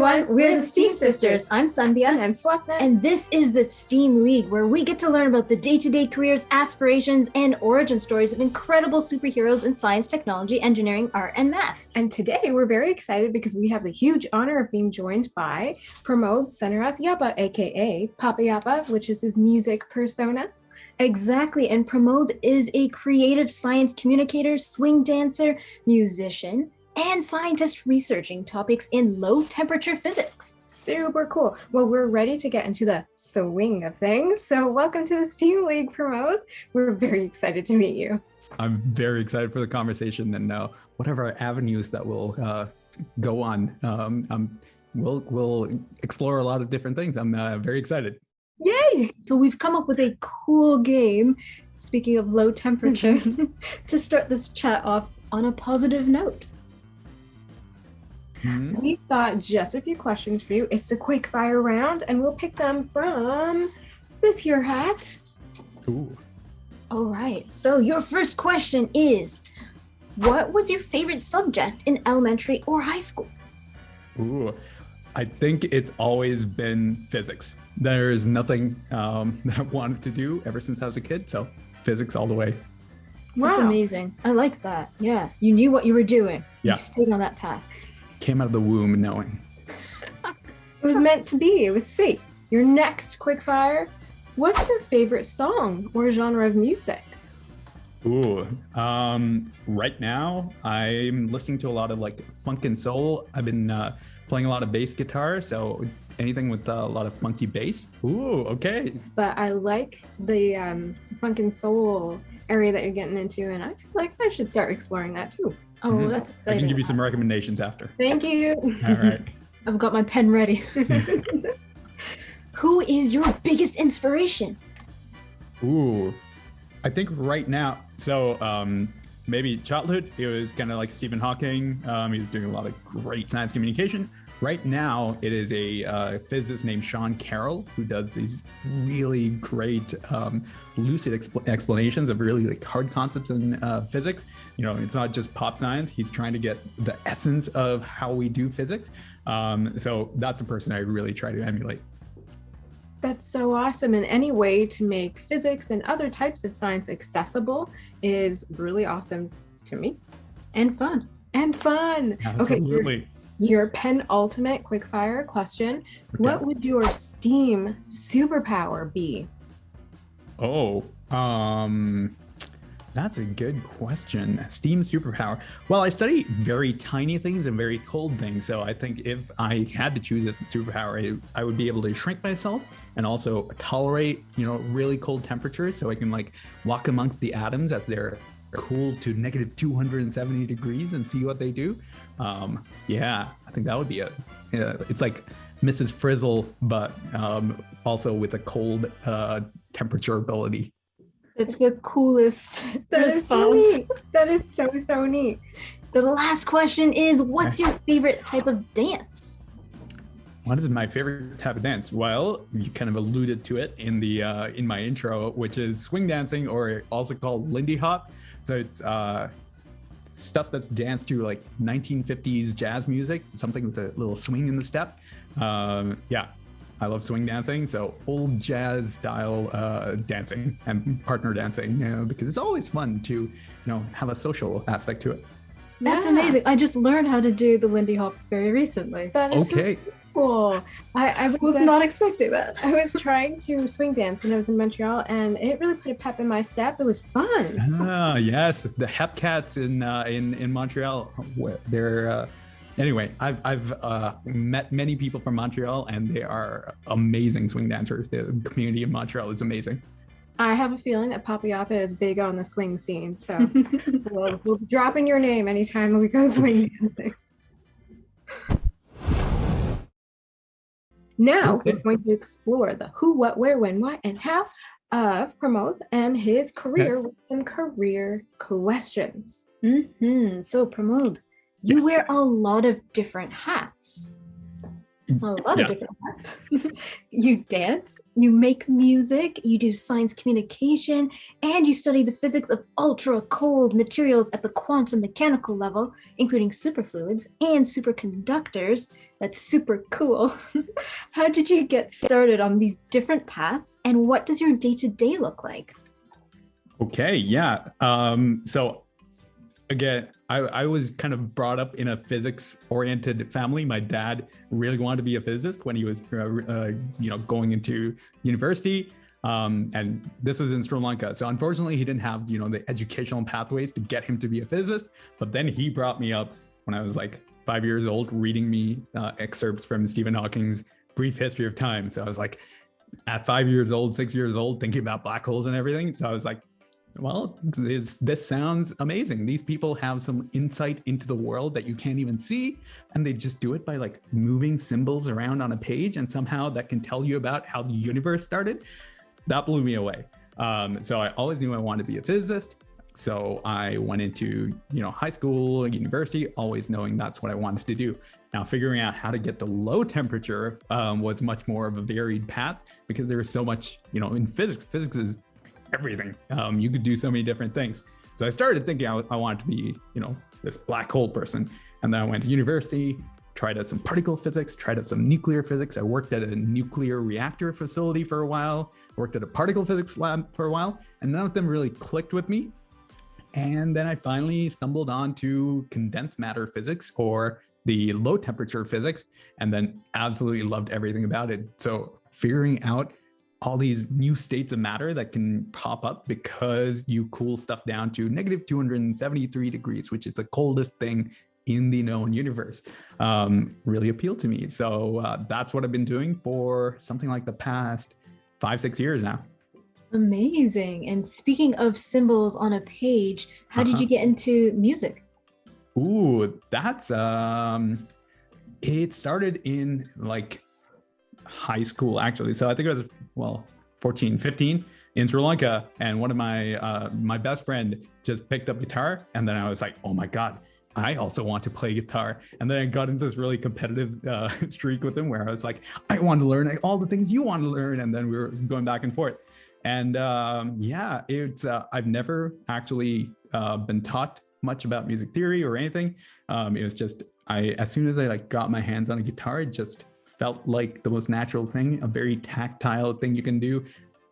everyone, we're the STEAM Sisters. I'm Sandhya. And I'm Swapna. And this is the STEAM League, where we get to learn about the day-to-day careers, aspirations, and origin stories of incredible superheroes in science, technology, engineering, art, and math. And today we're very excited because we have the huge honor of being joined by Pramodh Senarath Yapa, aka Papa Yapa, which is his music persona. Exactly, and Pramodh is a creative science communicator, swing dancer, musician, and scientist researching topics in low-temperature physics. Super cool. Well, we're ready to get into the swing of things. So welcome to the STEAM League, Pramodh. We're very excited to meet you. I'm very excited for the conversation and whatever avenues that will go on. We'll explore a lot of different things. I'm very excited. Yay! So we've come up with a cool game, speaking of low temperature, to start this chat off on a positive note. Mm-hmm. We've got just a few questions for you. It's the quickfire round, and we'll pick them from this here hat. Ooh. All right. So your first question is, what was your favorite subject in elementary or high school? Ooh, I think it's always been physics. There's nothing that I wanted to do ever since I was a kid, so physics all the way. Wow. That's amazing. I like that. Yeah, you knew what you were doing. Yeah. You stayed on that path. Came out of the womb knowing. It was meant to be. It was fate. Your next quickfire. What's your favorite song or genre of music? Ooh, right now I'm listening to a lot of like funk and soul. I've been playing a lot of bass guitar, so anything with a lot of funky bass. Ooh, okay. But I like the funk and soul area that you're getting into, and I feel like I should start exploring that too. Oh, that's exciting. I can give you some recommendations after. Thank you. All right. I've got my pen ready. Who is your biggest inspiration? Ooh, I think right now, so maybe childhood, it was kind of like Stephen Hawking. He was doing a lot of great science communication. Right now, it is a physicist named Sean Carroll who does these really great lucid explanations of really like hard concepts in physics. You know, it's not just pop science. He's trying to get the essence of how we do physics. So that's the person I really try to emulate. That's so awesome. And any way to make physics and other types of science accessible is really awesome to me. And fun. And fun. Absolutely. Okay, your penultimate quickfire question. Okay. What would your STEAM superpower be? Oh, that's a good question. STEAM superpower. Well, I study very tiny things and very cold things. So I think if I had to choose a superpower, I would be able to shrink myself and also tolerate, really cold temperatures. So I can like walk amongst the atoms as they're cooled to negative 270 degrees and see what they do. Yeah, I think that would be it's like Mrs. Frizzle, but also with a cold temperature ability. It's the coolest response. That is so neat. The last question is, what's your favorite type of dance? What is my favorite type of dance? Well, you kind of alluded to it in the in my intro, which is swing dancing, or also called Lindy Hop. So it's stuff that's danced to like 1950s jazz music, something with a little swing in the step. Yeah, I love swing dancing. So old jazz style dancing and partner dancing, because it's always fun to, have a social aspect to it. That's amazing. I just learned how to do the Lindy Hop very recently. That is okay. So cool. I was not expecting that. I was trying to swing dance when I was in Montreal, and it really put a pep in my step. It was fun. Ah, yes, the Hep Cats in Montreal. They're anyway. I've met many people from Montreal, and they are amazing swing dancers. The community in Montreal is amazing. I have a feeling that Papa Yapa is big on the swing scene, so we'll drop in your name anytime we go swing dancing. Now we're going to explore the who, what, where, when, why, and how of Pramodh and his career with some career questions. So Pramodh, you wear a lot of different hats. A lot Yeah. of different hats. You dance. You make music, you do science communication, and you study the physics of ultra cold materials at the quantum mechanical level, including superfluids and superconductors. That's super cool. How did you get started on these different paths, and what does your day-to-day look like? Okay, yeah. So again, I was kind of brought up in a physics-oriented family. My dad really wanted to be a physicist when he was, going into university. And this was in Sri Lanka. So unfortunately, he didn't have, the educational pathways to get him to be a physicist. But then he brought me up when I was like 5 years old, reading me excerpts from Stephen Hawking's Brief History of Time. So I was like, at 5 years old, 6 years old, thinking about black holes and everything. So I was like, well, this sounds amazing. These people have some insight into the world that you can't even see, and they just do it by like moving symbols around on a page, and somehow that can tell you about how the universe started. That blew me away. So I always knew I wanted to be a physicist. So I went into, high school, university, always knowing that's what I wanted to do. Now, figuring out how to get to low temperature was much more of a varied path, because there was so much, in physics. Physics is everything. You could do so many different things. So I started thinking I wanted to be, this black hole person. And then I went to university, tried out some particle physics, tried out some nuclear physics. I worked at a nuclear reactor facility for a while, worked at a particle physics lab for a while, and none of them really clicked with me. And then I finally stumbled onto condensed matter physics, or the low temperature physics, and then absolutely loved everything about it. So figuring out all these new states of matter that can pop up because you cool stuff down to negative 273 degrees, which is the coldest thing in the known universe, really appealed to me. So that's what I've been doing for something like the past 5-6 years now. Amazing. And speaking of symbols on a page, how did you get into music? Ooh, that's it started in like high school, actually. So I think it was 14, 15 in Sri Lanka, and one of my best friend just picked up guitar, and then I was like, oh my god, I also want to play guitar. And then I got into this really competitive streak with him, where I was like, I want to learn all the things you want to learn, and then we were going back and forth. And it's I've never actually been taught much about music theory or anything. It was just as soon as I got my hands on a guitar, it just felt like the most natural thing, a very tactile thing you can do.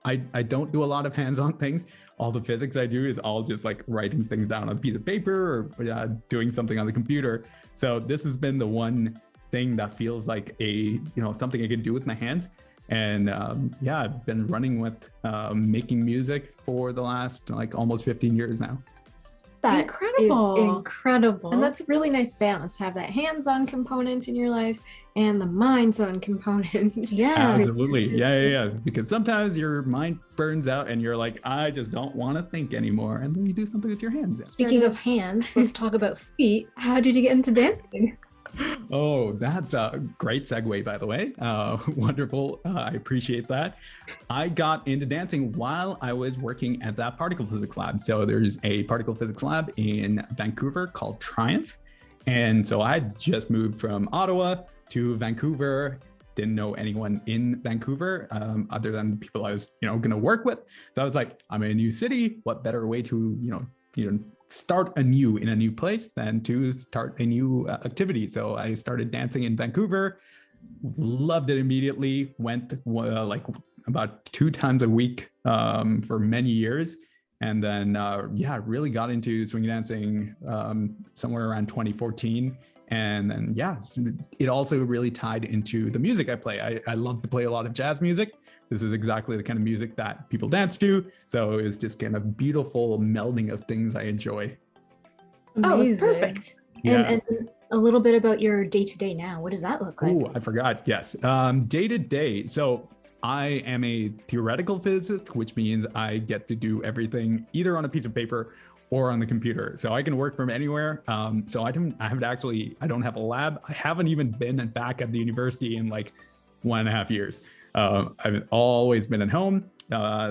I don't do a lot of hands-on things. All the physics I do is all just like writing things down on a piece of paper or doing something on the computer. So this has been the one thing that feels like something I can do with my hands. And I've been running with making music for the last almost 15 years now. That incredible. Is incredible. And that's a really nice balance to have that hands-on component in your life and the minds-on component. Yeah. Absolutely. Yeah. Because sometimes your mind burns out and you're like, I just don't want to think anymore. And then you do something with your hands. Speaking of hands, let's talk about feet. How did you get into dancing? Oh, that's a great segue, by the way. Wonderful. I appreciate that. I got into dancing while I was working at that particle physics lab. So there's a particle physics lab in Vancouver called Triumph. And so I just moved from Ottawa to Vancouver. Didn't know anyone in Vancouver other than the people I was, going to work with. So I was like, I'm in a new city. What better way to, start anew in a new place than to start a new activity. So I started dancing in Vancouver, loved it immediately, went about 2 times a week for many years. And then, really got into swing dancing somewhere around 2014. And then, it also really tied into the music I play. I love to play a lot of jazz music. This is exactly the kind of music that people dance to. So it's just kind of beautiful melding of things I enjoy. Oh, it's perfect. Yeah. And a little bit about your day-to-day now. What does that look like? Oh, I forgot. Yes. Day to day. So I am a theoretical physicist, which means I get to do everything either on a piece of paper or on the computer. So I can work from anywhere. So I don't have a lab. I haven't even been back at the university in 1.5 years. I've always been at home.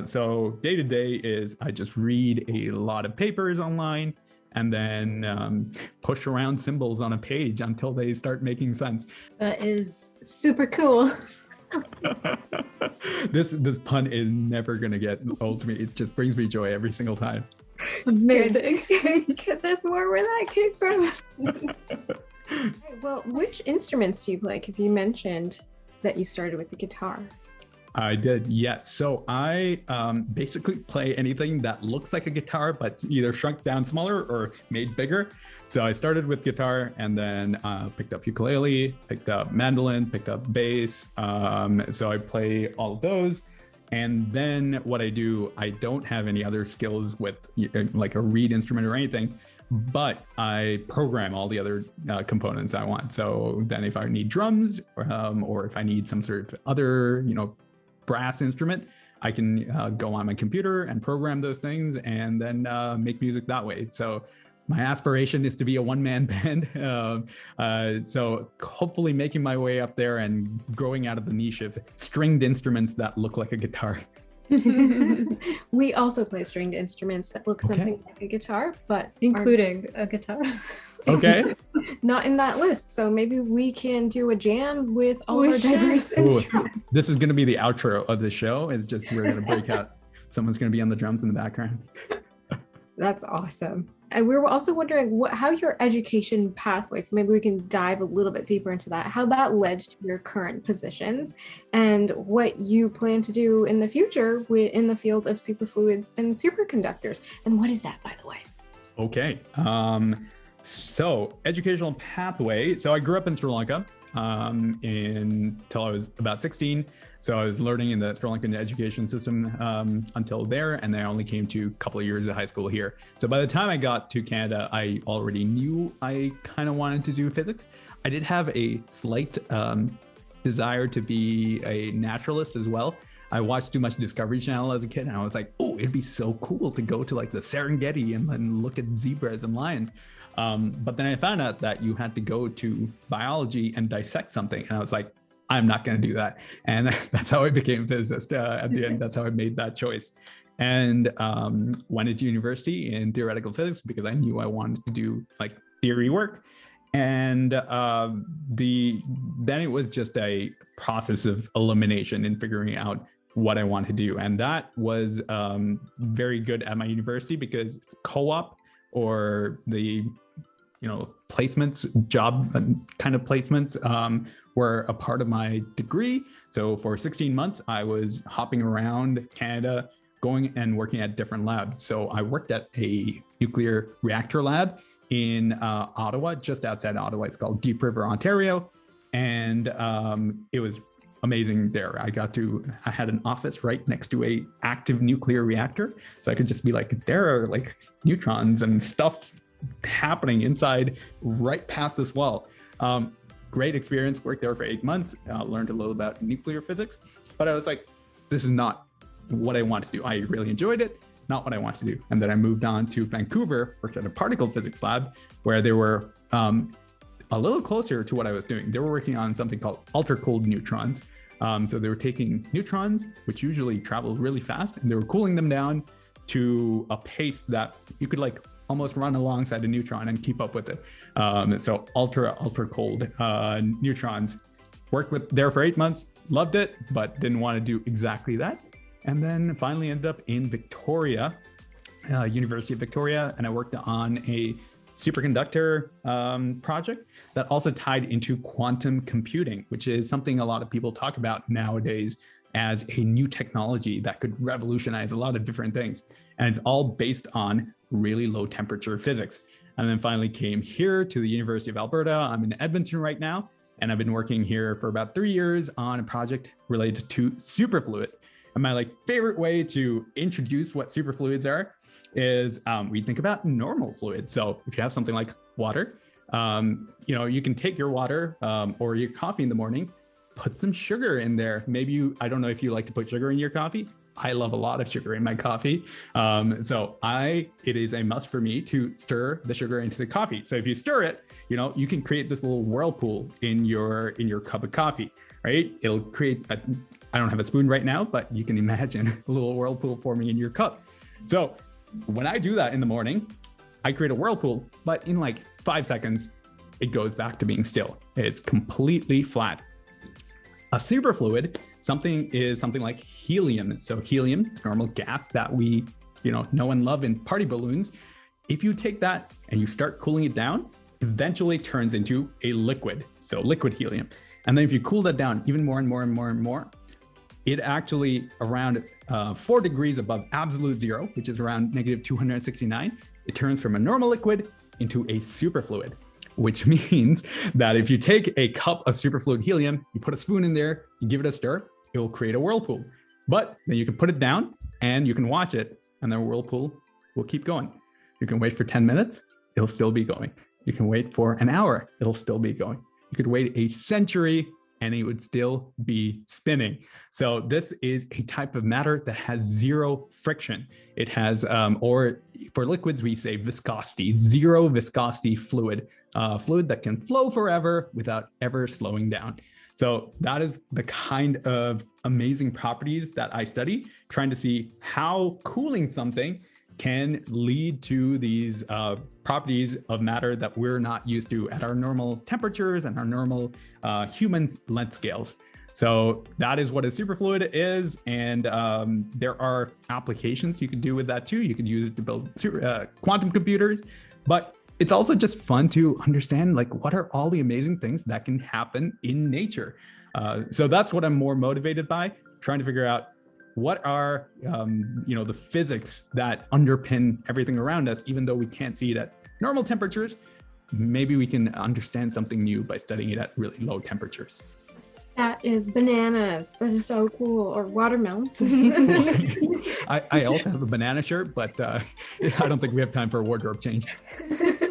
So day to day is I just read a lot of papers online, and then push around symbols on a page until they start making sense. That is super cool. This pun is never gonna get old to me. It just brings me joy every single time. Amazing. Because there's more where that came from. Well, which instruments do you play? Because you mentioned that you started with the guitar. I did, yes. So I basically play anything that looks like a guitar, but either shrunk down smaller or made bigger. So I started with guitar and then picked up ukulele, picked up mandolin, picked up bass. So I play all of those. And then what I do, I don't have any other skills with like a reed instrument or anything, but I program all the other components I want. So then if I need drums or if I need some sort of other, brass instrument, I can go on my computer and program those things and then make music that way. So my aspiration is to be a one-man band. So hopefully making my way up there and growing out of the niche of stringed instruments that look like a guitar. We also play stringed instruments that look something like a guitar, but including a guitar. Okay. Not in that list. So maybe we can do a jam with all our diverse instruments. This is going to be the outro of the show. It's just we're going to break out. Someone's going to be on the drums in the background. That's awesome. And we were also wondering how your education pathways, maybe we can dive a little bit deeper into that, how that led to your current positions and what you plan to do in the future in the field of superfluids and superconductors. And what is that, by the way? Okay. So educational pathway. So I grew up in Sri Lanka until I was about 16. So I was learning in the Sri Lankan education system until there, and then I only came to a couple of years of high school here. So by the time I got to Canada, I already knew I kind of wanted to do physics. I did have a slight desire to be a naturalist as well. I watched too much Discovery Channel as a kid, and I was like, oh, it'd be so cool to go to like the Serengeti and then look at zebras and lions. But then I found out that you had to go to biology and dissect something. And I was like, I'm not going to do that. And that's how I became a physicist at the end. That's how I made that choice. And went into university in theoretical physics because I knew I wanted to do like theory work. And then it was just a process of elimination and figuring out what I want to do. And that was very good at my university because co-op or the placements, job kind of placements were a part of my degree. So for 16 months, I was hopping around Canada, going and working at different labs. So I worked at a nuclear reactor lab in Ottawa, just outside Ottawa. It's called Deep River, Ontario. And it was amazing there. I had an office right next to a active nuclear reactor. So I could just be like, there are like neutrons and stuff happening inside right past this wall. Great experience, worked there for 8 months, learned a little about nuclear physics, but I was like, this is not what I want to do. I really enjoyed it, not what I want to do. And then I moved on to Vancouver, worked at a particle physics lab where they were a little closer to what I was doing. They were working on something called ultra-cooled neutrons. So they were taking neutrons, which usually travel really fast, and they were cooling them down to a pace that you could like almost run alongside a neutron and keep up with it. So ultra cold neutrons. Worked there for 8 months, loved it, but didn't want to do exactly that. And then finally ended up in Victoria, University of Victoria, and I worked on a superconductor project that also tied into quantum computing, which is something a lot of people talk about nowadays as a new technology that could revolutionize a lot of different things. And it's all based on really low temperature physics. And then finally came here to the University of Alberta. I'm in Edmonton right now, and I've been working here for about 3 years on a project related to superfluid. And my favorite way to introduce what superfluids are is we think about normal fluids. So if you have something like water, you can take your water or your coffee in the morning, put some sugar in there. Maybe I don't know if you like to put sugar in your coffee. I love a lot of sugar in my coffee. It is a must for me to stir the sugar into the coffee. So if you stir it, you can create this little whirlpool in your cup of coffee, right? It'll create, I don't have a spoon right now, but you can imagine a little whirlpool forming in your cup. So when I do that in the morning, I create a whirlpool, but in like 5 seconds, it goes back to being still. It's completely flat. A superfluid, something like helium. So helium, normal gas that we, know and love in party balloons. If you take that and you start cooling it down, eventually turns into a liquid. So liquid helium. And then if you cool that down even more and more and more and more, it actually around 4 degrees above absolute zero, which is around negative 269, it turns from a normal liquid into a superfluid, which means that if you take a cup of superfluid helium, you put a spoon in there, you give it a stir, it will create a whirlpool. But then you can put it down and you can watch it, and the whirlpool will keep going. You can wait for 10 minutes, it'll still be going. You can wait for an hour, it'll still be going. You could wait a century and it would still be spinning. So this is a type of matter that has zero friction. It has, or for liquids, we say viscosity, zero viscosity fluid, fluid that can flow forever without ever slowing down. So that is the kind of amazing properties that I study, trying to see how cooling something can lead to these properties of matter that we're not used to at our normal temperatures and our normal human length scales. So that is what a superfluid is. And there are applications you can do with that too. You could use it to build quantum computers, but it's also just fun to understand, like, what are all the amazing things that can happen in nature. So that's what I'm more motivated by, trying to figure out what are, the physics that underpin everything around us, even though we can't see it at normal temperatures. Maybe we can understand something new by studying it at really low temperatures. That is bananas. That is so cool. Or watermelons. I also have a banana shirt, but I don't think we have time for a wardrobe change.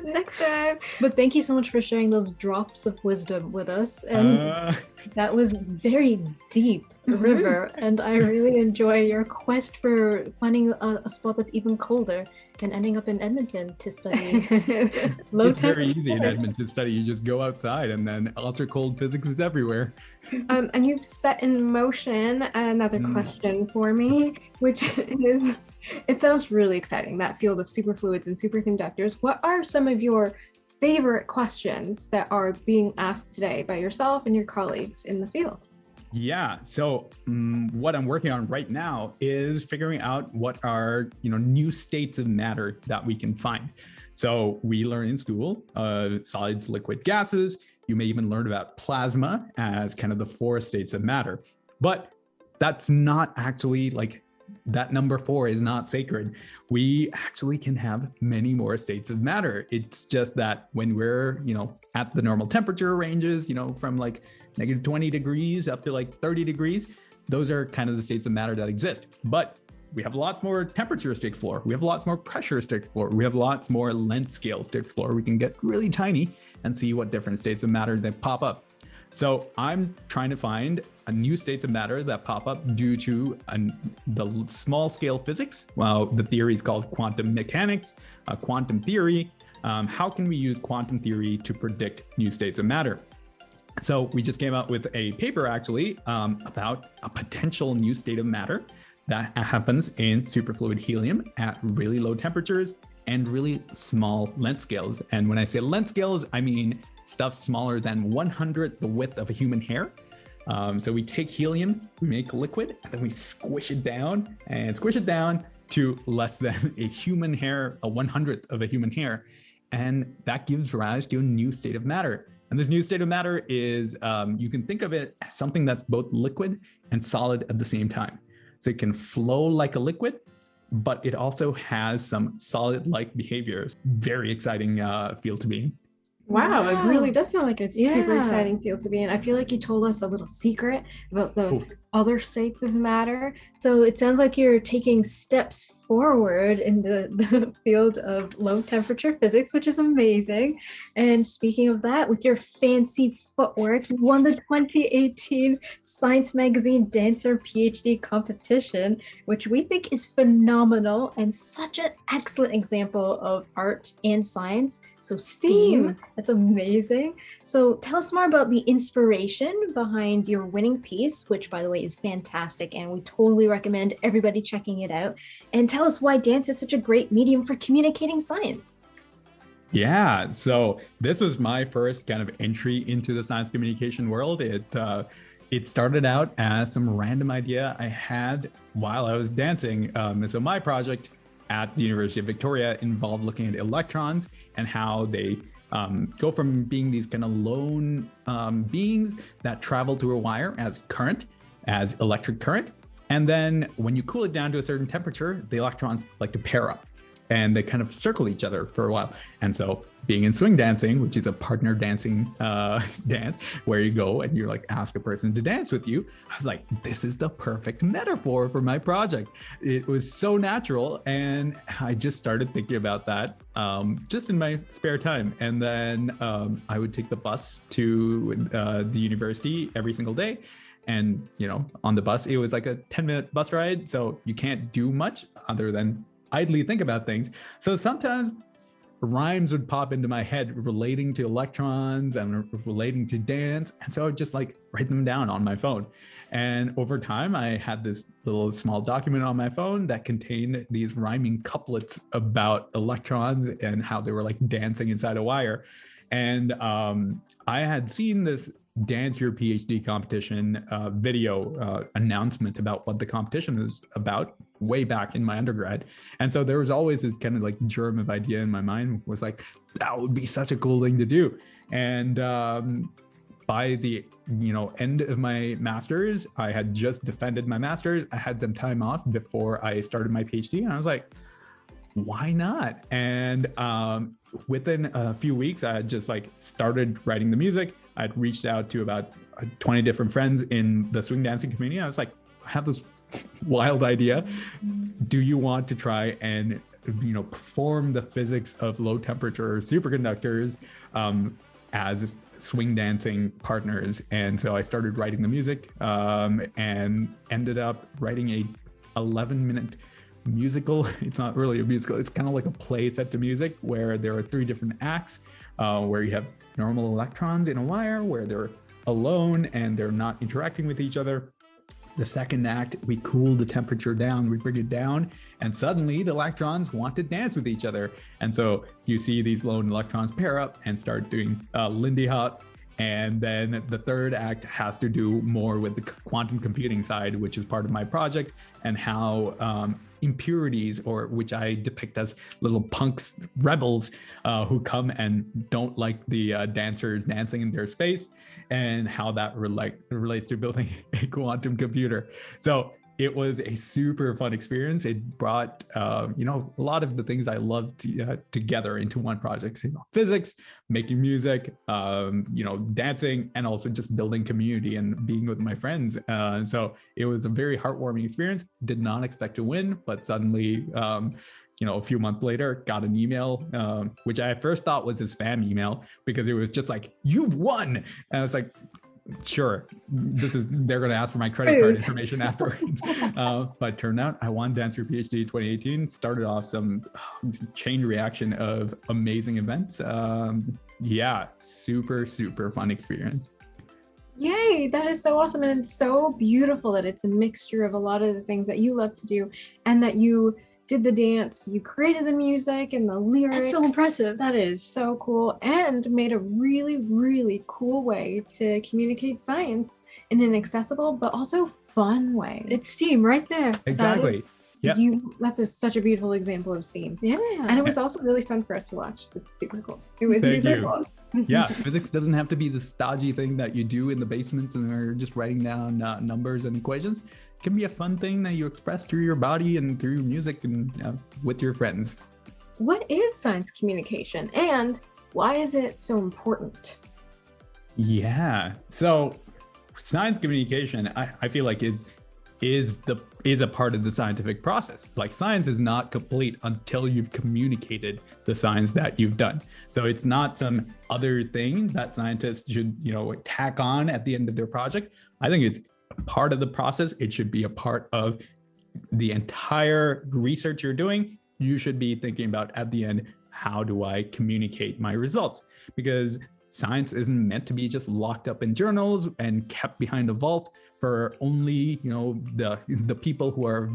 Next time. But thank you so much for sharing those drops of wisdom with us. And that was very deep river. And I really enjoy your quest for finding a spot that's even colder and ending up in Edmonton to study low It's very temperature. easy in Edmonton to study. You just go outside and then ultra cold physics is everywhere. And you've set in motion another question for me, which is, it sounds really exciting, that field of superfluids and superconductors. What are some of your favorite questions that are being asked today by yourself and your colleagues in the field? Yeah, so what I'm working on right now is figuring out what are new states of matter that we can find. So we learn in school solids, liquid, gases. You may even learn about plasma as kind of the 4 states of matter, but that's not actually, like, that number 4 is not sacred. We actually can have many more states of matter. It's just that when we're, at the normal temperature ranges, from like negative 20 degrees up to like 30 degrees, those are kind of the states of matter that exist. But we have lots more temperatures to explore. We have lots more pressures to explore. We have lots more length scales to explore. We can get really tiny and see what different states of matter that pop up. So I'm trying to find a new states of matter that pop up due to the small scale physics. Well, the theory is called quantum mechanics, quantum theory. How can we use quantum theory to predict new states of matter? So we just came out with a paper actually about a potential new state of matter that happens in superfluid helium at really low temperatures and really small length scales. And when I say length scales, I mean stuff smaller than 1/100th the width of a human hair. So we take helium, we make liquid, and then we squish it down to less than a human hair, a 1/100th of a human hair. And that gives rise to a new state of matter. And this new state of matter is, you can think of it as something that's both liquid and solid at the same time. So it can flow like a liquid, but it also has some solid-like behaviors. Very exciting field to be in. Wow, it really does sound like a super Yeah. exciting field to be in. I feel like you told us a little secret about the other states of matter. So it sounds like you're taking steps forward in the field of low temperature physics, which is amazing. And speaking of that, with your fancy footwork, you won the 2018 Science Magazine Dancer PhD competition, which we think is phenomenal and such an excellent example of art and science. So STEAM, that's amazing. So tell us more about the inspiration behind your winning piece, which by the way is fantastic, and we totally recommend everybody checking it out. And tell us why dance is such a great medium for communicating science. Yeah, so this was my first kind of entry into the science communication world. It started out as some random idea I had while I was dancing. So my project at the University of Victoria involved looking at electrons and how they go from being these kind of lone beings that travel through a wire as current, as electric current. And then when you cool it down to a certain temperature, the electrons like to pair up and they kind of circle each other for a while. And so being in swing dancing, which is a partner dancing dance, where you go and you're like, ask a person to dance with you, I was like, this is the perfect metaphor for my project. It was so natural. And I just started thinking about that just in my spare time. And then I would take the bus to the university every single day. And, on the bus, it was like a 10-minute bus ride. So you can't do much other than idly think about things. So sometimes rhymes would pop into my head relating to electrons and relating to dance. And so I would just like write them down on my phone. And over time, I had this little small document on my phone that contained these rhyming couplets about electrons and how they were like dancing inside a wire. And I had seen this Dance Your PhD competition video announcement about what the competition was about way back in my undergrad. And so there was always this kind of like germ of idea in my mind, was like, that would be such a cool thing to do. And by the end of my master's, I had just defended my master's. I had some time off before I started my PhD, and I was like, why not? And within a few weeks, I had just like started writing the music. I'd reached out to about 20 different friends in the swing dancing community. I was like, I have this wild idea. Do you want to try and perform the physics of low temperature superconductors as swing dancing partners? And so I started writing the music and ended up writing a 11-minute musical. It's not really a musical, it's kind of like a play set to music where there are 3 different acts where you have normal electrons in a wire where they're alone and they're not interacting with each other. The second act, we cool the temperature down, we bring it down, and suddenly the electrons want to dance with each other. And so you see these lone electrons pair up and start doing Lindy Hop. And then the third act has to do more with the quantum computing side, which is part of my project, and how impurities, or which I depict as little punks, rebels who come and don't like the dancers dancing in their space, and how that relates to building a quantum computer. So it was a super fun experience. It brought, a lot of the things I love together into one project. Physics, making music, dancing, and also just building community and being with my friends. So it was a very heartwarming experience. Did not expect to win, but suddenly, a few months later, got an email, which I at first thought was a spam email because it was just like, "You've won," and I was like, sure, they're going to ask for my credit card information afterwards. But turned out I won Dance Your PhD 2018, started off some chain reaction of amazing events. Super, super fun experience. Yay, that is so awesome. And it's so beautiful that it's a mixture of a lot of the things that you love to do, and that you did the dance, you created the music and the lyrics. That's so impressive. That is so cool, and made a really, really cool way to communicate science in an accessible but also fun way. It's STEAM right there. Exactly. Yeah. That's such a beautiful example of STEAM. Yeah. And it was also really fun for us to watch. That's super cool. It was super cool. Yeah, physics doesn't have to be the stodgy thing that you do in the basements and are just writing down numbers and equations. It can be a fun thing that you express through your body and through music and with your friends. What is science communication, and why is it so important? Yeah, so science communication, I feel like is a part of the scientific process. Like, science is not complete until you've communicated the science that you've done. So it's not some other thing that scientists should, tack on at the end of their project. I think it's part of the process. It should be a part of the entire research you're doing. You should be thinking about at the end, how do I communicate my results? Because science isn't meant to be just locked up in journals and kept behind a vault for only, the people who are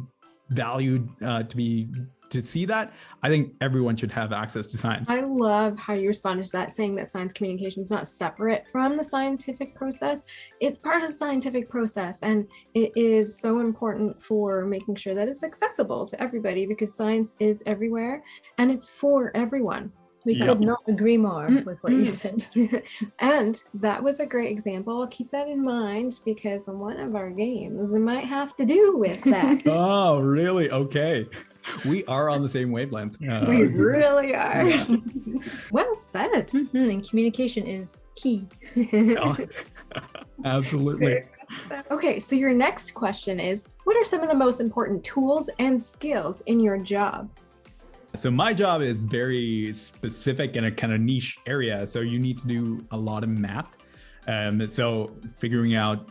valued to be to see that, I think everyone should have access to science. I love how you responded to that, saying that science communication is not separate from the scientific process. It's part of the scientific process, and it is so important for making sure that it's accessible to everybody, because science is everywhere and it's for everyone. We could not agree more with what you said. And that was a great example. Keep that in mind, because one of our games might have to do with that. Oh, really? Okay. We are on the same wavelength. We really are. Yeah. Well said. And communication is key. Oh, absolutely. Okay, so your next question is, what are some of the most important tools and skills in your job? So my job is very specific in a kind of niche area. So you need to do a lot of math. So figuring out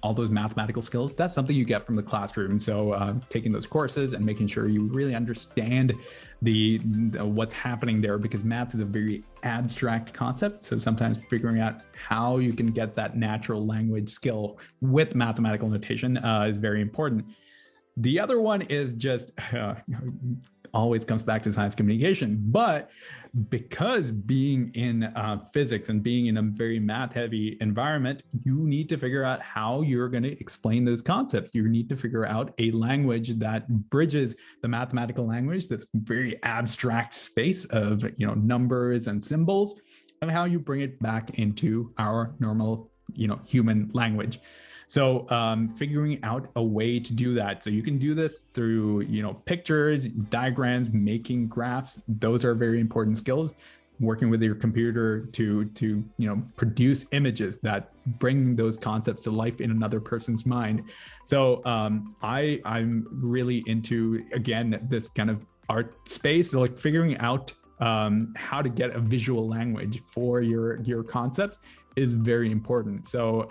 all those mathematical skills, that's something you get from the classroom. So taking those courses and making sure you really understand the what's happening there, because math is a very abstract concept. So sometimes figuring out how you can get that natural language skill with mathematical notation is very important. The other one is just always comes back to science communication, but because being in physics and being in a very math heavy environment, you need to figure out how you're going to explain those concepts. You need to figure out a language that bridges the mathematical language, this very abstract space of, numbers and symbols, and how you bring it back into our normal, human language. So figuring out a way to do that. So you can do this through, pictures, diagrams, making graphs. Those are very important skills. Working with your computer to produce images that bring those concepts to life in another person's mind. So I'm really into, again, this kind of art space, so like figuring out how to get a visual language for your concepts is very important. So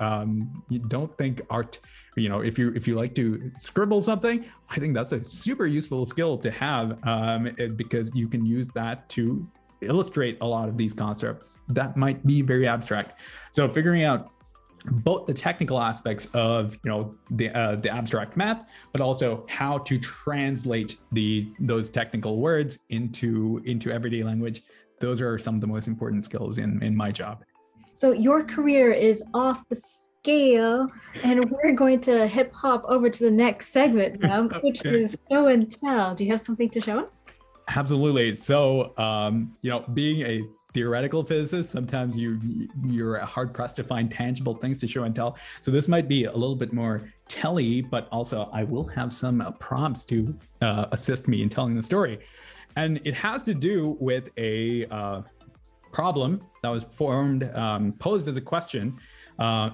you don't think art, if you like to scribble something, I think that's a super useful skill to have, because you can use that to illustrate a lot of these concepts that might be very abstract. So figuring out both the technical aspects of the abstract math, but also how to translate those technical words into everyday language. Those are some of the most important skills in my job. So your career is off the scale, and we're going to hip hop over to the next segment now, which is show and tell. Do you have something to show us? Absolutely. So, being a theoretical physicist, sometimes you're hard pressed to find tangible things to show and tell. So this might be a little bit more telly, but also I will have some prompts to assist me in telling the story. And it has to do with a problem that was posed as a question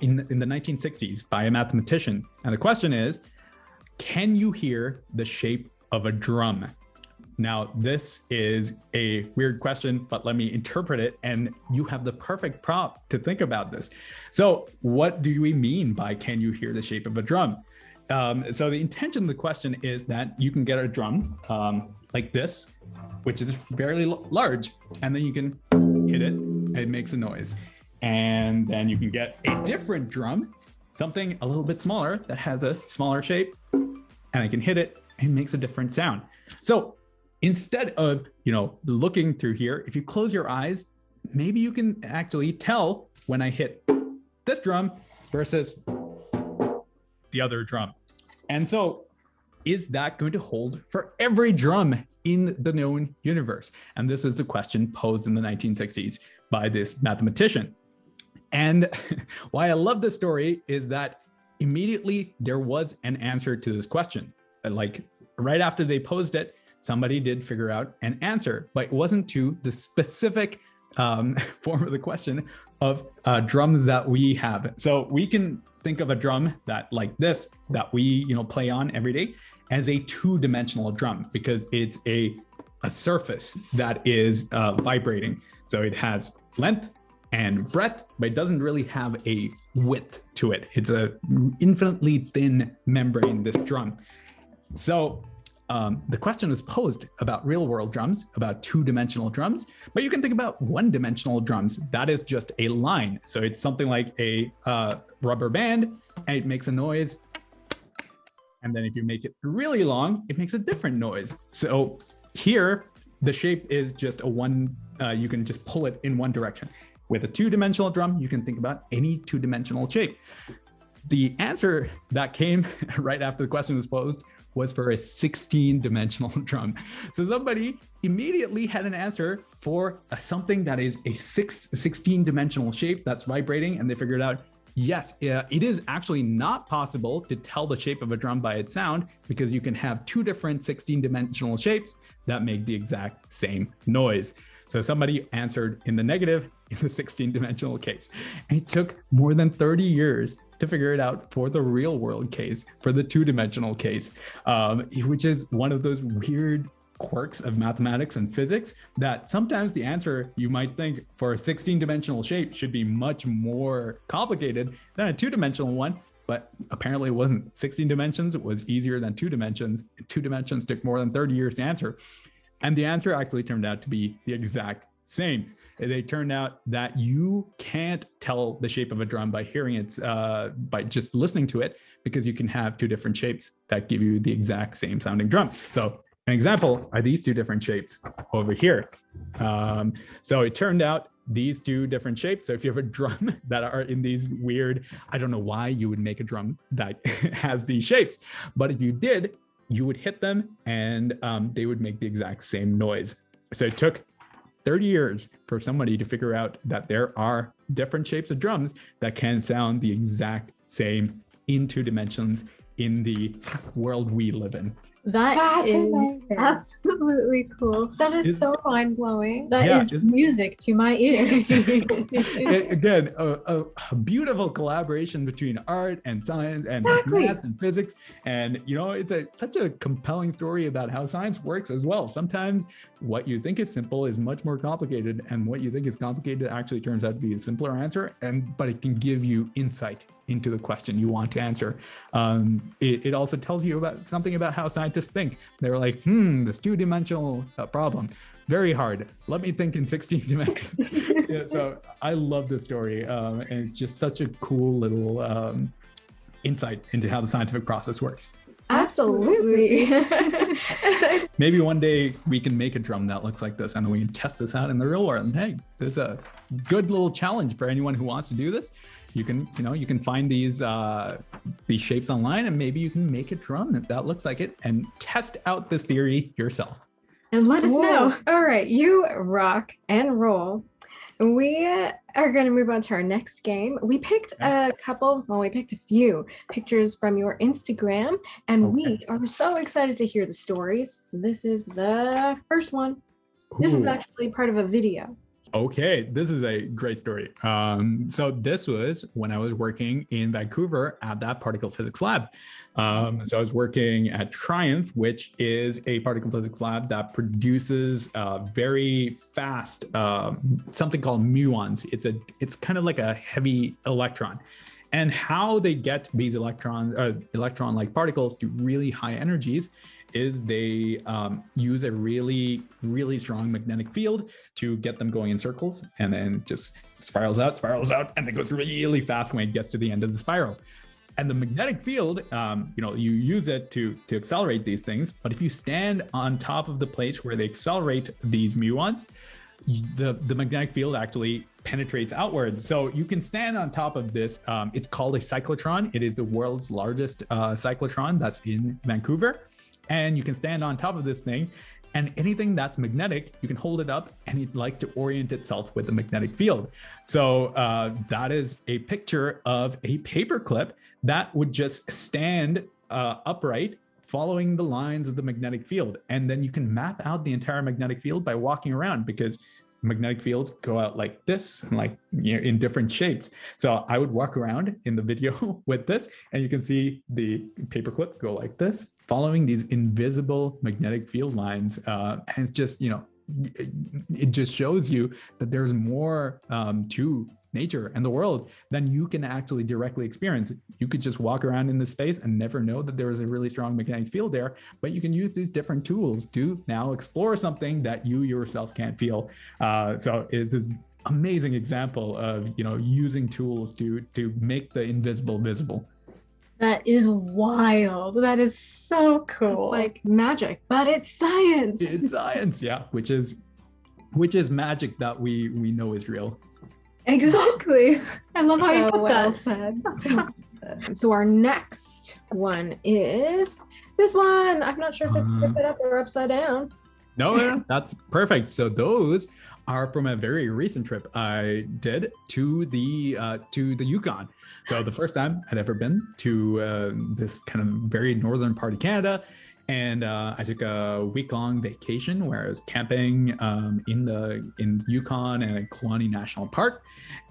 in the 1960s by a mathematician. And the question is, can you hear the shape of a drum? Now, this is a weird question, but let me interpret it, and you have the perfect prompt to think about this. So what do we mean by can you hear the shape of a drum? So the intention of the question is that you can get a drum like this, which is fairly large, and then you can hit it, and it makes a noise. And then you can get a different drum, something a little bit smaller that has a smaller shape, and I can hit it and it makes a different sound. So instead of, looking through here, if you close your eyes, maybe you can actually tell when I hit this drum versus the other drum. And so is that going to hold for every drum in the known universe? And this is the question posed in the 1960s by this mathematician. And why I love this story is that immediately there was an answer to this question. Like right after they posed it, somebody did figure out an answer, but it wasn't to the specific form of the question of drums that we have. So we can think of a drum that like this, that we play on every day, as a two-dimensional drum, because it's a surface that is vibrating. So it has length and breadth, but it doesn't really have a width to it. It's a infinitely thin membrane, this drum. So the question was posed about real world drums, about two-dimensional drums, but you can think about one-dimensional drums. That is just a line. So it's something like a rubber band, and it makes a noise, And then if you make it really long, it makes a different noise. So here, the shape is just a one, you can just pull it in one direction. With a two-dimensional drum, you can think about any two-dimensional shape. The answer that came right after the question was posed was for a 16-dimensional drum. So somebody immediately had an answer for something that is a 16-dimensional shape that's vibrating, and they figured out, yes, it is actually not possible to tell the shape of a drum by its sound, because you can have two different 16-dimensional shapes that make the exact same noise. So somebody answered in the negative in the 16-dimensional case. And it took more than 30 years to figure it out for the real world case, for the two-dimensional case, which is one of those weird quirks of mathematics and physics that sometimes the answer you might think for a 16-dimensional shape should be much more complicated than a two-dimensional one. But apparently it wasn't. 16 dimensions, it was easier than 2 dimensions. 2 dimensions took more than 30 years to answer. And the answer actually turned out to be the exact same. They turned out that you can't tell the shape of a drum by hearing it, by just listening to it, because you can have two different shapes that give you the exact same sounding drum. So an example are these two different shapes over here. So it turned out these two different shapes. So if you have a drum that are in these weird, I don't know why you would make a drum that has these shapes, but if you did, you would hit them and they would make the exact same noise. So it took 30 years for somebody to figure out that there are different shapes of drums that can sound the exact same in 2 dimensions in the world we live in. That is absolutely cool. That is so mind-blowing. That is music to my ears. Again, a beautiful collaboration between art and science and math and physics. And, you know, it's such a compelling story about how science works as well. Sometimes what you think is simple is much more complicated, and what you think is complicated actually turns out to be a simpler answer, but it can give you insight into the question you want to answer. It also tells you about something about how scientists think. They're like, this 2-dimensional problem, very hard. Let me think in 16 dimensions. So I love this story, and it's just such a cool little insight into how the scientific process works. Absolutely. Maybe one day we can make a drum that looks like this, and then we can test this out in the real world. And hey, there's a good little challenge for anyone who wants to do this. You can find these shapes online, and maybe you can make a drum that looks like it and test out this theory yourself. And let us know. All right, you rock and roll. We are going to move on to our next game. We picked a few pictures from your Instagram, and we are so excited to hear the stories. This is the first one. This is actually part of a video. Okay, this is a great story. So this was when I was working in Vancouver at that particle physics lab. So I was working at Triumph, which is a particle physics lab that produces very fast something called muons. It's kind of like a heavy electron. And how they get these electron-like particles to really high energies is they use a really, really strong magnetic field to get them going in circles, and then just spirals out, and it goes really fast when it gets to the end of the spiral. And the magnetic field, you use it to accelerate these things, but if you stand on top of the place where they accelerate these muons, the magnetic field actually penetrates outwards. So you can stand on top of this. It's called a cyclotron. It is the world's largest cyclotron that's in Vancouver. And you can stand on top of this thing, and anything that's magnetic, you can hold it up, and it likes to orient itself with the magnetic field. So that is a picture of a paperclip that would just stand upright, following the lines of the magnetic field. And then you can map out the entire magnetic field by walking around, because magnetic fields go out like this, like in different shapes. So I would walk around in the video with this, and you can see the paperclip go like this, following these invisible magnetic field lines. And it's just, it just shows you that there's more to nature and the world than you can actually directly experience. You could just walk around in this space and never know that there is a really strong magnetic field there, but you can use these different tools to now explore something that you yourself can't feel. So it's this amazing example of, using tools to make the invisible visible. That is wild. That is so cool. It's like magic, but it's science. It's science, yeah, which is magic that we know is real. Exactly. I love how you So put well that. said. So our next one is this one. I'm not sure if it's flipped up or upside down. No, that's perfect. So those are from a very recent trip I did to the Yukon. So the first time I'd ever been to this kind of very northern part of Canada. And I took a week-long vacation where I was camping in Yukon and Kluane National Park.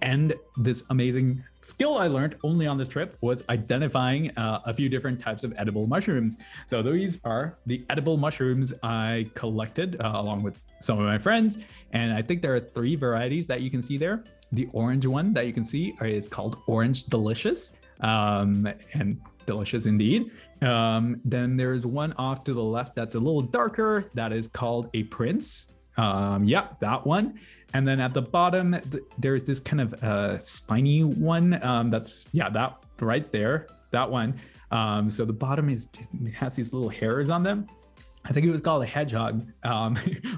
And this amazing skill I learned only on this trip was identifying a few different types of edible mushrooms. So these are the edible mushrooms I collected along with some of my friends. And I think there are 3 varieties that you can see there. The orange one that you can see is called Orange Delicious, and delicious indeed. Then there's one off to the left that's a little darker that is called a Prince. Yeah, that one. And then at the bottom, there's this kind of spiny one. That right there, that one. So the bottom has these little hairs on them. I think it was called a hedgehog.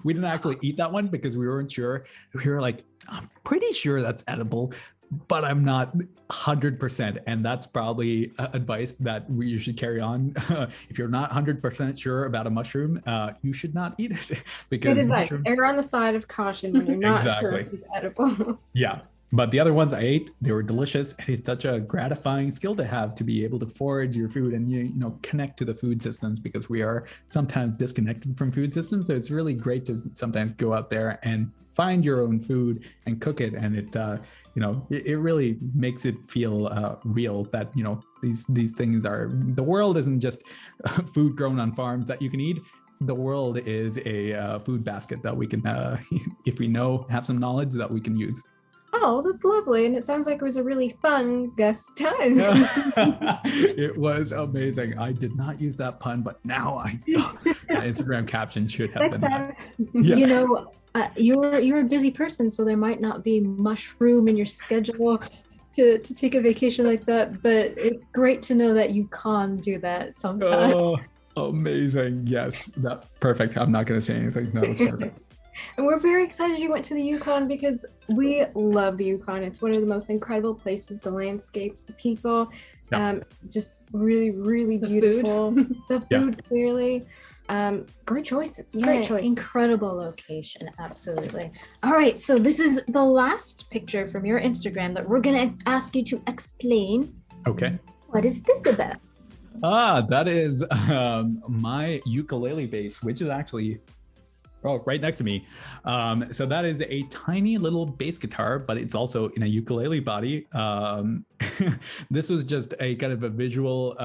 We didn't actually eat that one because we weren't sure. We were like, I'm pretty sure that's edible, but I'm not 100%. And that's probably advice that you should carry on. If you're not 100% sure about a mushroom, you should not eat it. Because Good advice. Err on the side of caution when you're not sure if it's edible. Yeah. But the other ones I ate, they were delicious. And it's such a gratifying skill to have, to be able to forage your food and you know connect to the food systems, because we are sometimes disconnected from food systems. So it's really great to sometimes go out there and find your own food and cook it. And it really makes it feel real that these things are, the world isn't just food grown on farms that you can eat. The world is a food basket that we can, if we have some knowledge that we can use. Oh, that's lovely. And it sounds like it was a really fun guest time. It was amazing. I did not use that pun, but now Instagram caption should have been that. Yeah. You're a busy person, so there might not be mushroom in your schedule to take a vacation like that, but it's great to know that you can do that sometime. Oh, amazing. Yes, that's perfect. I'm not going to say anything. That was perfect. And we're very excited you went to the Yukon because we love the Yukon. It's one of the most incredible places, the landscapes, the people, just really, really beautiful. The food, clearly. Great choices. Great choices. Incredible location. Absolutely. All right. So this is the last picture from your Instagram that we're going to ask you to explain. Okay. What is this about? That is my ukulele bass, which is actually right next to me. So that is a tiny little bass guitar, but it's also in a ukulele body. This was just a kind of a visual,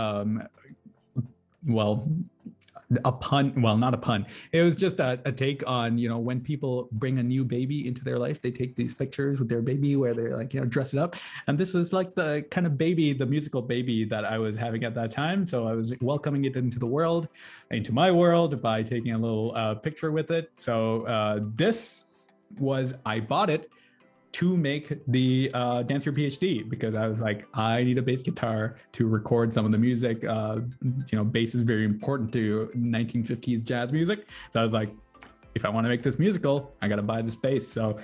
a pun, well, not a pun. It was just a take on, when people bring a new baby into their life, they take these pictures with their baby where they're like, dress it up. And this was like the kind of baby, the musical baby that I was having at that time. So I was welcoming it into the world, into my world, by taking a little picture with it. So I bought it to make the Dance Your PhD, because I was like, I need a bass guitar to record some of the music. Bass is very important to 1950s jazz music. So I was like, if I want to make this musical, I got to buy this bass. So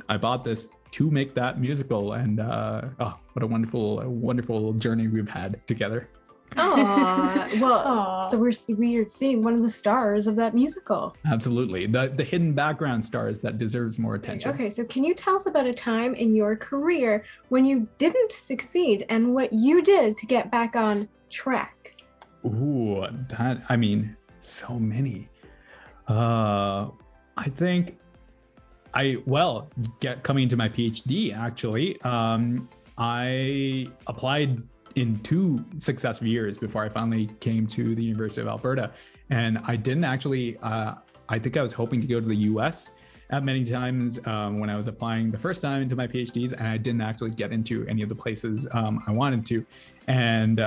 I bought this to make that musical. And what a wonderful journey we've had together. So we're seeing one of the stars of that musical. Absolutely. The hidden background stars that deserves more attention. Okay, so can you tell us about a time in your career when you didn't succeed and what you did to get back on track? Ooh, so many. I think coming into my PhD, actually, I applied in 2 successive years before I finally came to the University of Alberta. And I didn't actually, I think I was hoping to go to the US at many times when I was applying the first time into my PhDs, and I didn't actually get into any of the places I wanted to. And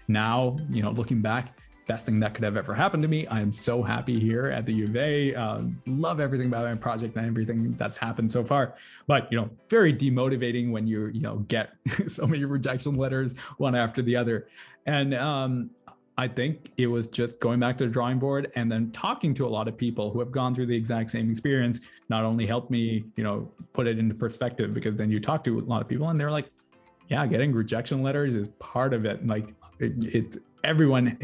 now, looking back, best thing that could have ever happened to me. I am so happy here at the U of A. Love everything about my project and everything that's happened so far. But, very demotivating when you get so many rejection letters one after the other. And I think it was just going back to the drawing board and then talking to a lot of people who have gone through the exact same experience not only helped me, put it into perspective, because then you talk to a lot of people and they're like, yeah, getting rejection letters is part of it. Like everyone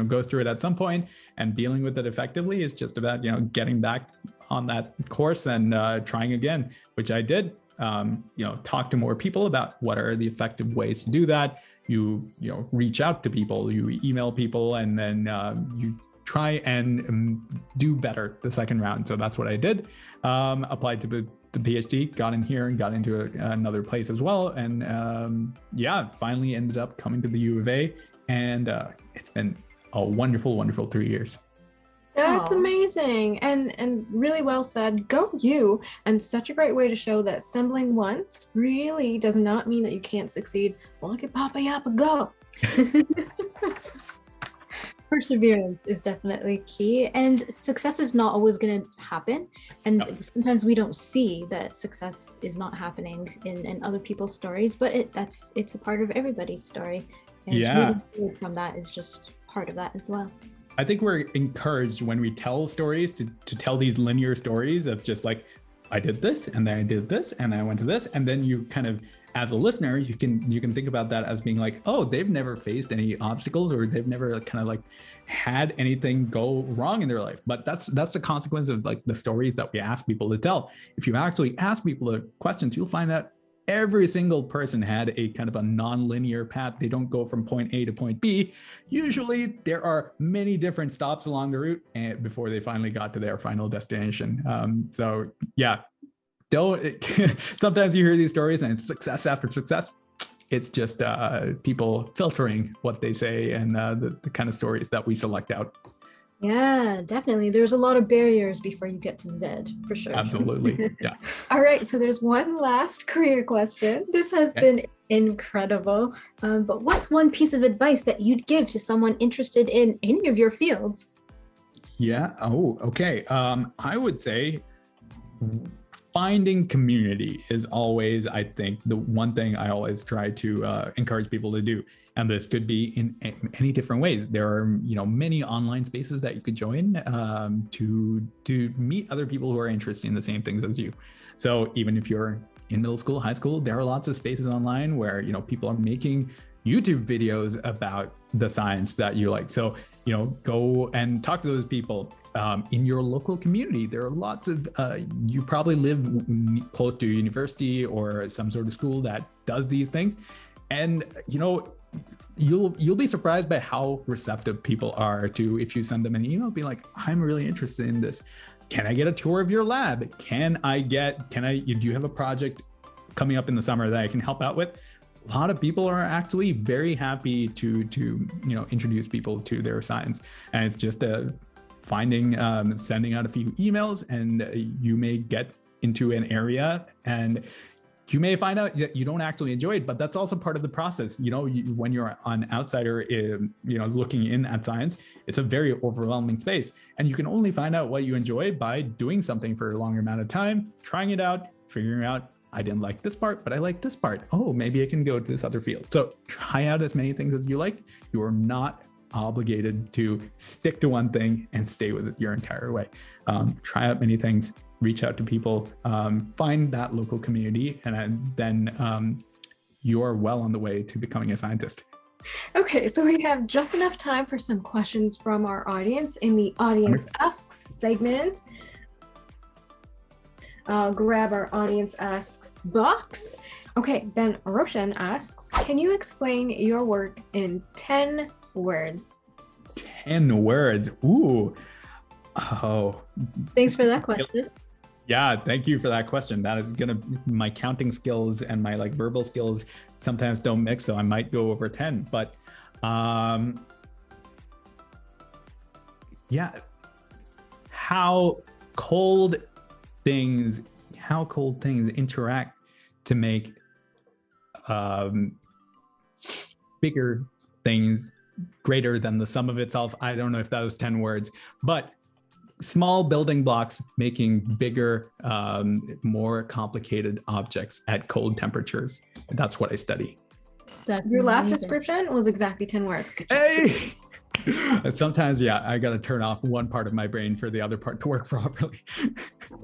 goes through it at some point, and dealing with it effectively is just about, getting back on that course and trying again, which I did. Talk to more people about what are the effective ways to do that. You reach out to people, you email people, and then you try and do better the second round. So that's what I did. Applied to the PhD, got in here and got into another place as well. And finally ended up coming to the U of A. And it's been a wonderful, wonderful 3 years. That's amazing and really well said. Go you. And such a great way to show that stumbling once really does not mean that you can't succeed. Well, look at Papa Yapa go. Perseverance is definitely key, and success is not always going to happen, and sometimes we don't see that success is not happening in other people's stories, but it's a part of everybody's story, and moving forward from that is just part of that as well. I think we're encouraged when we tell stories to tell these linear stories of just like, I did this and then I did this and I went to this, and then you kind of, as a listener, you can think about that as being like, oh, they've never faced any obstacles, or they've never kind of like had anything go wrong in their life. But that's the consequence of like the stories that we ask people to tell. If you actually ask people the questions, you'll find that every single person had a kind of a non-linear path. They don't go from point A to point B. Usually there are many different stops along the route before they finally got to their final destination. Sometimes you hear these stories and it's success after success. It's just people filtering what they say and the kind of stories that we select out. Yeah, definitely. There's a lot of barriers before you get to Z, for sure. Absolutely. Yeah. All right. So there's one last career question. This has been incredible. But what's one piece of advice that you'd give to someone interested in any of your fields? Yeah. Oh, okay. I would say finding community is always, I think, the one thing I always try to encourage people to do. And this could be in any different ways. There are, many online spaces that you could join to meet other people who are interested in the same things as you. So even if you're in middle school, high school, there are lots of spaces online where, people are making YouTube videos about the science that you like. So, go and talk to those people. In your local community, there are lots of, you probably live close to a university or some sort of school that does these things. And, you'll be surprised by how receptive people are to, if you send them an email, be like, I'm really interested in this. Can I get a tour of your lab? Do you have a project coming up in the summer that I can help out with? A lot of people are actually very happy to introduce people to their science. And it's just sending out a few emails, and you may get into an area and you may find out that you don't actually enjoy it, but that's also part of the process. When you're an outsider, looking in at science, it's a very overwhelming space, and you can only find out what you enjoy by doing something for a longer amount of time, trying it out, figuring out, I didn't like this part, but I like this part. Oh, maybe I can go to this other field. So try out as many things as you like. You are not obligated to stick to one thing and stay with it your entire way. Try out many things, reach out to people, find that local community, and then you're well on the way to becoming a scientist. Okay, so we have just enough time for some questions from our audience in the Audience Asks segment. Grab our Audience Asks box. Okay, then Roshan asks, can you explain your work in 10 words? 10 words. Ooh. Oh. Thanks for that question. Yeah, thank you for that question. That is my counting skills and my verbal skills sometimes don't mix, so I might go over 10. But how cold things interact to make bigger things greater than the sum of itself. I don't know if that was 10 words, but small building blocks making bigger, more complicated objects at cold temperatures. That's what I study. That's Your last amazing. description was exactly 10 words. Good job. Hey! Sometimes, yeah, I got to turn off one part of my brain for the other part to work properly.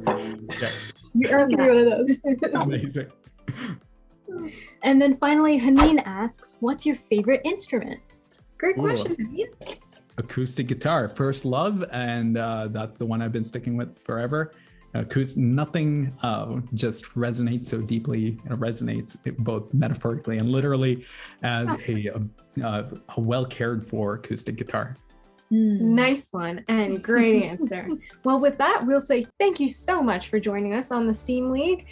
Okay. You earned one of those. Amazing. And then finally, Haneen asks, what's your favorite instrument? Great Ooh. question, Haneen. Acoustic guitar, first love, and that's the one I've been sticking with forever. Nothing just resonates so deeply. It resonates both metaphorically and literally as a well cared for acoustic guitar. Nice one and great answer. Well, with that, we'll say thank you so much for joining us on the STEAM League.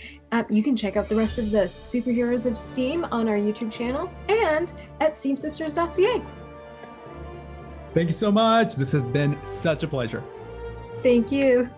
You can check out the rest of the superheroes of STEAM on our YouTube channel and at steamsisters.ca. Thank you so much. This has been such a pleasure. Thank you.